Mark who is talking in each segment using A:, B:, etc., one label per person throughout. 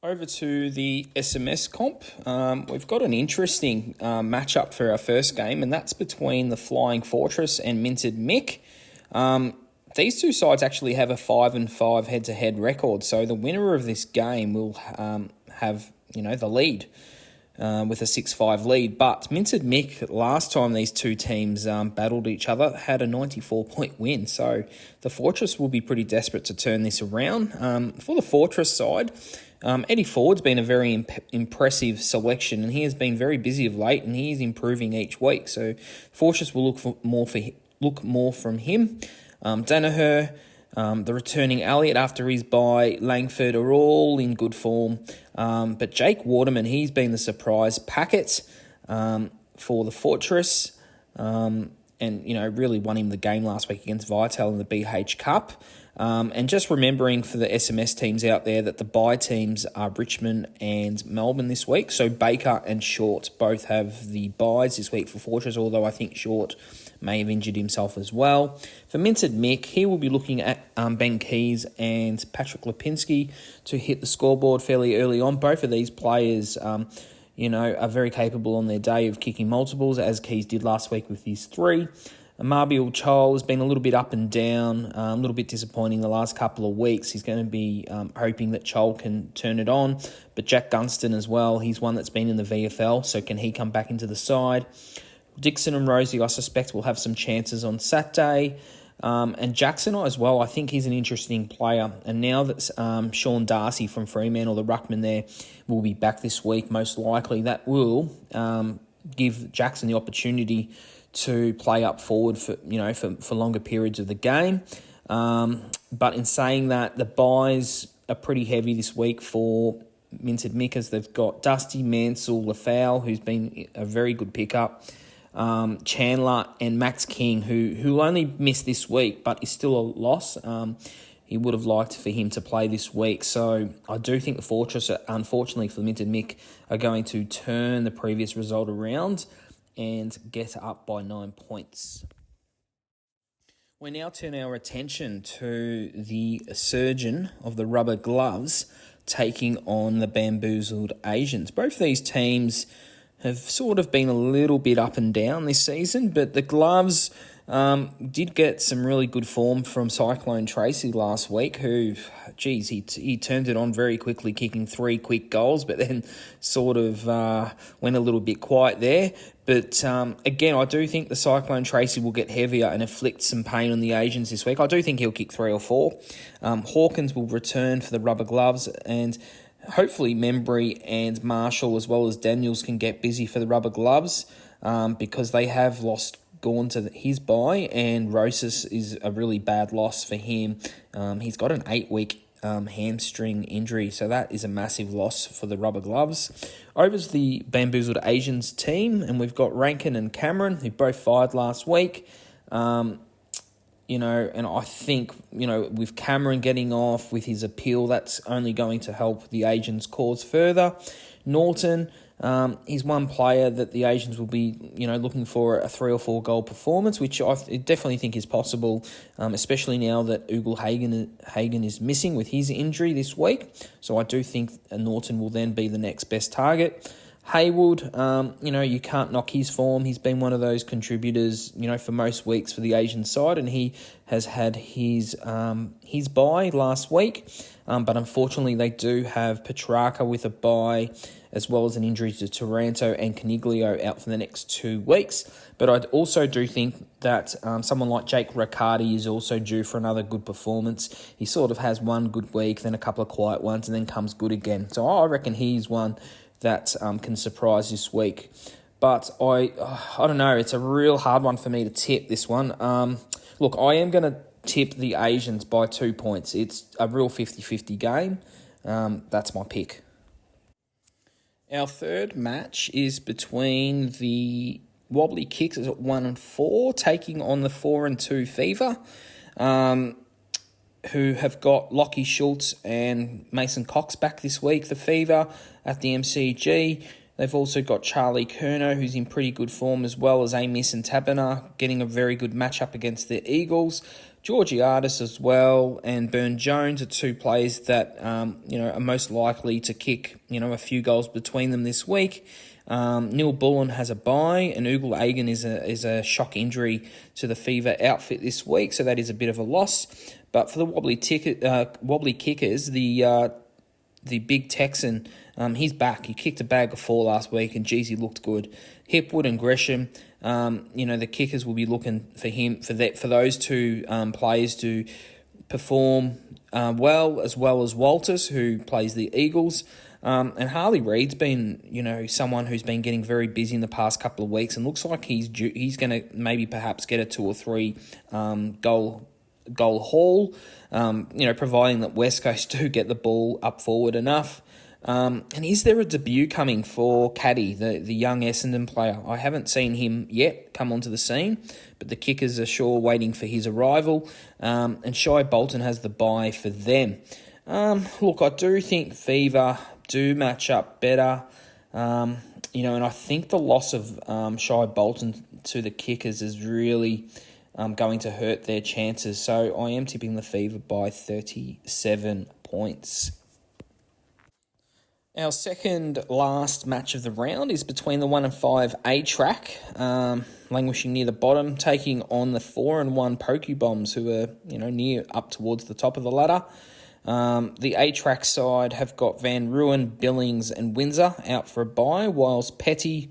A: Over to the SMS comp. We've got an interesting matchup for our first game, and that's between the Flying Fortress and Minted Mick. These two sides actually have a 5-5 head-to-head record, so the winner of this game will have the lead with a 6-5 lead. But Minted Mick, last time these two teams battled each other, had a 94-point win, so the Fortress will be pretty desperate to turn this around. For the Fortress side, Eddie Ford's been a very impressive selection, and he has been very busy of late, and he is improving each week. So Fortress will look more from him. Danaher, the returning Elliott after his bye, Langford are all in good form. But Jake Waterman, he's been the surprise packet for the Fortress, and really won him the game last week against Vital in the BH Cup. And just remembering for the SMS teams out there that the bye teams are Richmond and Melbourne this week. So Baker and Short both have the byes this week for Fortress, although I think Short may have injured himself as well. For Minted Mick, he will be looking at Ben Keys and Patrick Lipinski to hit the scoreboard fairly early on. Both of these players are very capable on their day of kicking multiples, as Keys did last week with his 3. Marbiel Chol has been a little bit up and down, a little bit disappointing the last couple of weeks. He's going to be hoping that Chol can turn it on. But Jack Gunston as well, he's one that's been in the VFL, so can he come back into the side? Dixon and Rosie, I suspect, will have some chances on Saturday. And Jackson as well, I think he's an interesting player. And now that Sean Darcy from Fremantle, the ruckman there, will be back this week, most likely, that will give Jackson the opportunity to play up forward for longer periods of the game. But in saying that, the byes are pretty heavy this week for Minted Mick, as they've got Dusty, Mansell, Lafau, who's been a very good pickup, Chandler and Max King, who only missed this week, but is still a loss. He would have liked for him to play this week. So I do think the Fortress, unfortunately for Minted Mick, are going to turn the previous result around and get up by 9 points. We now turn our attention to the surgeon of the rubber gloves taking on the bamboozled Asians. Both these teams have sort of been a little bit up and down this season, but the gloves did get some really good form from Cyclone Tracy last week, who, he turned it on very quickly, kicking 3 quick goals, but then sort of went a little bit quiet there. But again, I do think the Cyclone Tracy will get heavier and inflict some pain on the Asians this week. I do think he'll kick 3 or 4. Hawkins will return for the rubber gloves, and hopefully Membry and Marshall as well as Daniels can get busy for the rubber gloves, because they have gone to his bye, and Rosas is a really bad loss for him. He's got an 8-week hamstring injury, so that is a massive loss for the rubber gloves. Over to the Bamboozled Asians team, and we've got Rankin and Cameron, who both fired last week. And I think, with Cameron getting off with his appeal, that's only going to help the Asians' cause further. Norton, he's one player that the Asians will be, looking for a 3 or 4 goal performance, which I definitely think is possible, especially now that Ugle Hagen is missing with his injury this week. So I do think Norton will then be the next best target. Haywood, you can't knock his form. He's been one of those contributors, for most weeks for the Asian side, and he has had his bye last week. But unfortunately, they do have Petrarca with a bye, as well as an injury to Taranto and Caniglio out for the next 2 weeks. But I also do think that someone like Jake Riccardi is also due for another good performance. He sort of has one good week, then a couple of quiet ones, and then comes good again. So I reckon he's one that can surprise this week. But I don't know, it's a real hard one for me to tip this one. Look, I am going to tip the Asians by 2 points. It's a real 50-50 game. That's my pick. Our third match is between the Wobbly Kicks at 1-4, taking on the 4-2 Fever, who have got Lockie Schultz and Mason Cox back this week. The Fever at the MCG. They've also got Charlie Kerno, who's in pretty good form, as well as Amos and Tabana, getting a very good matchup against the Eagles. Georgiadis as well and Burne-Jones are two players that are most likely to kick a few goals between them this week. Neil Bullen has a bye, and Ugal Agan is a shock injury to the Fever outfit this week, so that is a bit of a loss. But for the wobbly kickers, the big Texan, he's back. He kicked a bag of 4 last week, and geez, he looked good. Hipwood and Gresham, the kickers will be looking for him for those two players to perform well as Walters, who plays the Eagles. And Harley Reid's been, someone who's been getting very busy in the past couple of weeks, and looks like he's going to maybe perhaps get a 2 or 3 goal haul. Providing that West Coast do get the ball up forward enough. And is there a debut coming for Caddy, the young Essendon player? I haven't seen him yet come onto the scene, but the kickers are sure waiting for his arrival. And Shai Bolton has the bye for them. Look, I do think Fever do match up better, and I think the loss of Shai Bolton to the kickers is really going to hurt their chances. So I am tipping the Fever by 37 points. Our second last match of the round is between the 1 and 5 A-Track, languishing near the bottom, taking on the 4 and 1 Pokebombs, who are near up towards the top of the ladder. The A-Track side have got Van Ruin, Billings and Windsor out for a bye, whilst Petty,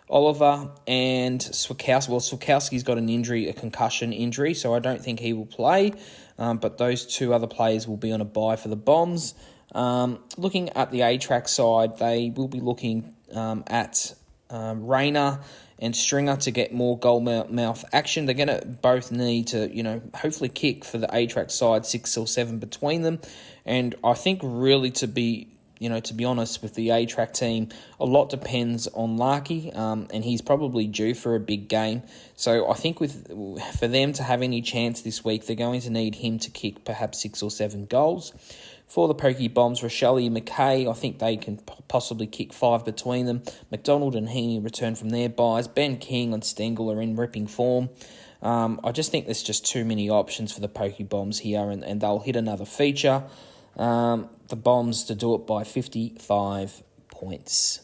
A: Oliver and Swakowski. Well, Swakowski's got an injury, a concussion injury, so I don't think he will play. But those two other players will be on a bye for the Bombs. Looking at the A-Track side, they will be looking at Rayner and Stringer to get more goal mouth action. They're going to both need to, hopefully kick for the A-Track side 6 or 7 between them. And I think really to be honest with the A-Track team, a lot depends on Larky, and he's probably due for a big game. So I think for them to have any chance this week, they're going to need him to kick perhaps 6 or 7 goals. For the Pokey Bombs, Rochelle and McKay, I think they can possibly kick 5 between them. McDonald and Heaney return from their buys. Ben King and Stengel are in ripping form. I just think there's just too many options for the Pokey Bombs here, and they'll hit another feature. The Bombs to do it by 55 points.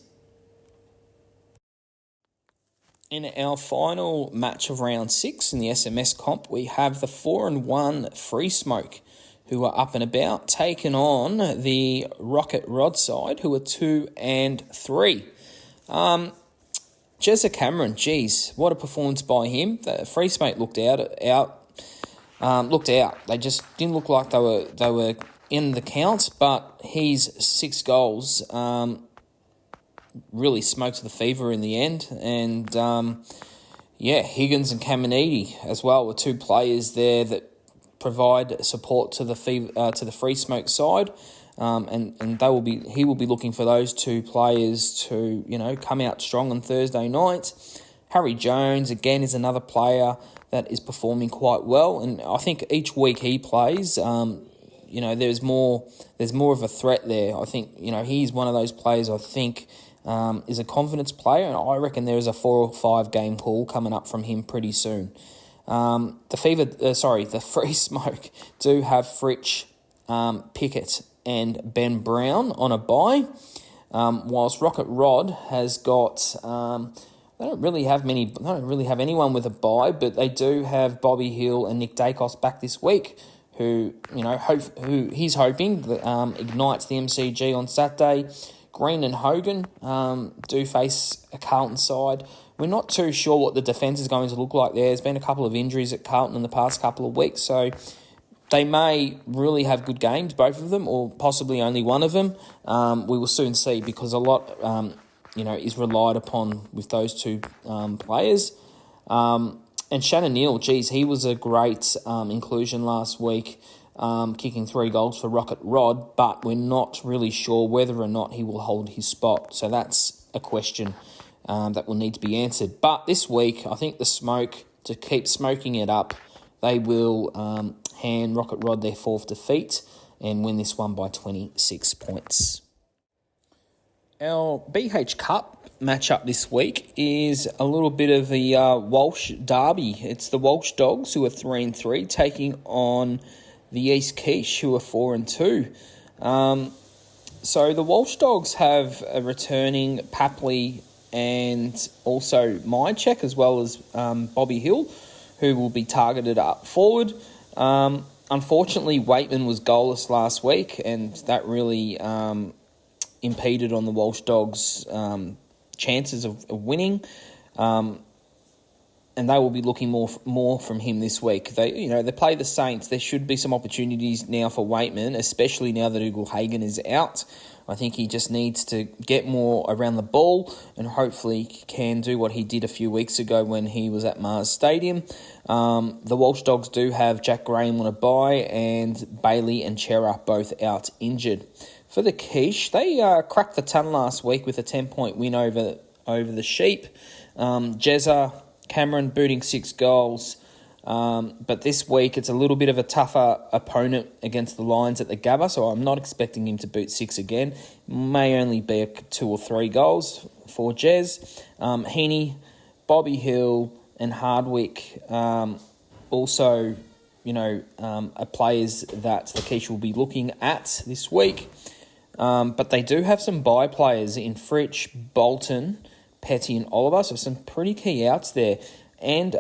A: In our final match of round 6 in the SMS comp, we have the 4 and 1 Free Smoke, who are up and about, taking on the Rocket Rod side, who are 2 and 3. Jezza Cameron, geez, what a performance by him. The Free Smoke looked out. They just didn't look like they were in the counts, but his 6 goals really smoked the Fever in the end. And Higgins and Caminiti as well were 2 players there that provide support to the Free Smoke side, and he will be looking for those 2 players to come out strong on Thursday night. Harry Jones again is another player that is performing quite well, and I think each week he plays, there's more of a threat there. I think he's one of those players I think is a confidence player, and I reckon there is a 4 or 5 game call coming up from him pretty soon. The Free Smoke do have Fritsch, Pickett and Ben Brown on a bye, whilst Rocket Rod has got, they don't really have anyone with a bye, but they do have Bobby Hill and Nick Dacos back this week, who he's hoping that, ignites the MCG on Saturday. Green and Hogan do face a Carlton side. We're not too sure what the defence is going to look like there. There's been a couple of injuries at Carlton in the past couple of weeks, so they may really have good games, both of them, or possibly only one of them. We will soon see, because a lot, is relied upon with those 2 players. And Shannon Neal, he was a great inclusion last week, kicking 3 goals for Rocket Rod, but we're not really sure whether or not he will hold his spot. So that's a question that will need to be answered. But this week, I think the Smoke, to keep smoking it up, they will hand Rocket Rod their 4th defeat and win this one by 26 points. Our BH Cup matchup this week is a little bit of the Walsh derby. It's the Walsh Dogs, who are 3-3, taking on the East Quiche, who are 4-2. So the Walsh Dogs have a returning Papley and also Mycheck, as well as Bobby Hill, who will be targeted up forward. Unfortunately, Waitman was goalless last week, and that really impeded on the Walsh Dogs' chances of winning. And they will be looking more from him this week. They play the Saints. There should be some opportunities now for Waitman, especially now that Ugle Hagen is out. I think he just needs to get more around the ball and hopefully can do what he did a few weeks ago when he was at Mars Stadium. The Walsh Dogs do have Jack Graham on a bye, and Bailey and Chera both out injured. For the Quiche, they cracked the ton last week with a 10-point win over the Sheep. Jezza Cameron booting 6 goals. But this week it's a little bit of a tougher opponent against the Lions at the Gabba, so I'm not expecting him to boot 6 again. May only be 2 or 3 goals for Jez. Heaney, Bobby Hill and Hardwick also, are players that the Quiche will be looking at this week. But they do have some bye players in Fritsch, Bolton, Petty and Oliver, so some pretty key outs there. And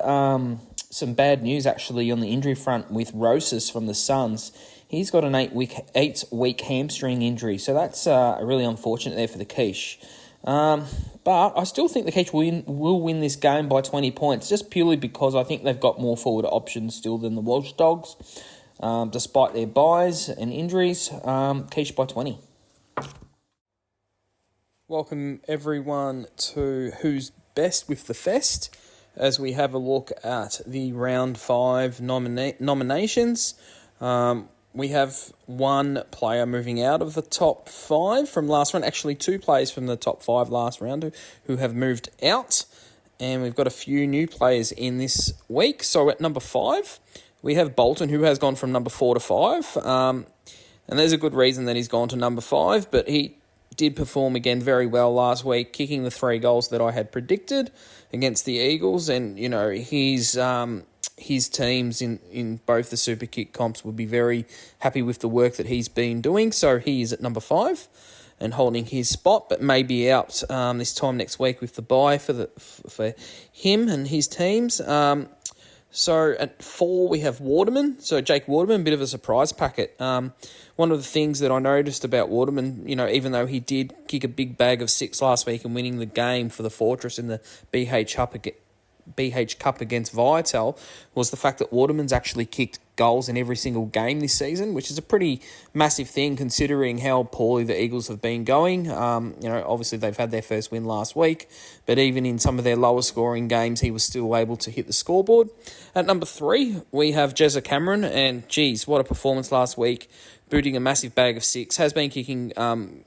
A: some bad news actually on the injury front with Rosas from the Suns. He's got an 8-week hamstring injury, so that's really unfortunate there for the Quiche. But I still think the Quiche will win this game by 20 points, just purely because I think they've got more forward options still than the Walsh Dogs. Despite their byes and injuries, Quiche by 20. Welcome everyone to Who's Best with the Fest, as we have a look at the round 5 nominations. We have one player moving out of the top 5 from last round. Actually, 2 players from the top 5 last round who have moved out. And we've got a few new players in this week. So at number 5, we have Bolton, who has gone from number 4 to 5. And there's a good reason that he's gone to number 5, but he did perform again very well last week, kicking the 3 goals that I had predicted against the Eagles. And, his teams in both the Superkick comps would be very happy with the work that he's been doing. So he is at number 5 and holding his spot, but may be out this time next week with the bye for him and his teams. So at 4, we have Waterman. So Jake Waterman, a bit of a surprise packet. One of the things that I noticed about Waterman, even though he did kick a big bag of 6 last week and winning the game for the Fortress in the BH Cup against Viatel, was the fact that Waterman's actually kicked goals in every single game this season, which is a pretty massive thing considering how poorly the Eagles have been going. Obviously they've had their first win last week, but even in some of their lower scoring games, he was still able to hit the scoreboard. At number 3, we have Jezza Cameron, and geez, what a performance last week. Booting a massive bag of 6, has been kicking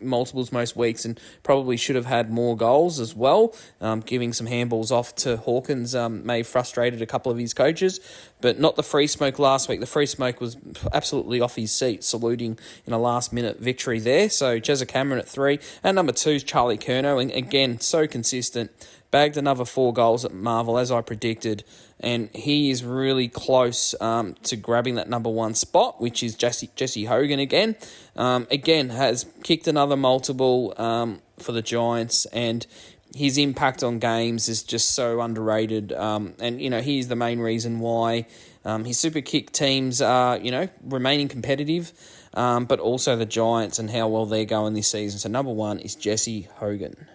A: multiples most weeks and probably should have had more goals as well. Giving some handballs off to Hawkins may have frustrated a couple of his coaches, but not the free smoke last week. The free smoke was absolutely off his seat, saluting in a last-minute victory there. So Jezza Cameron at 3. And number 2 is Charlie Curnow, and again, so consistent. Bagged another 4 goals at Marvel, as I predicted, and he is really close to grabbing that number 1 spot, which is Jesse Hogan again. Again, has kicked another multiple for the Giants, and his impact on games is just so underrated. And he's the main reason why his Superkick teams are, remaining competitive, but also the Giants and how well they're going this season. So number 1 is Jesse Hogan.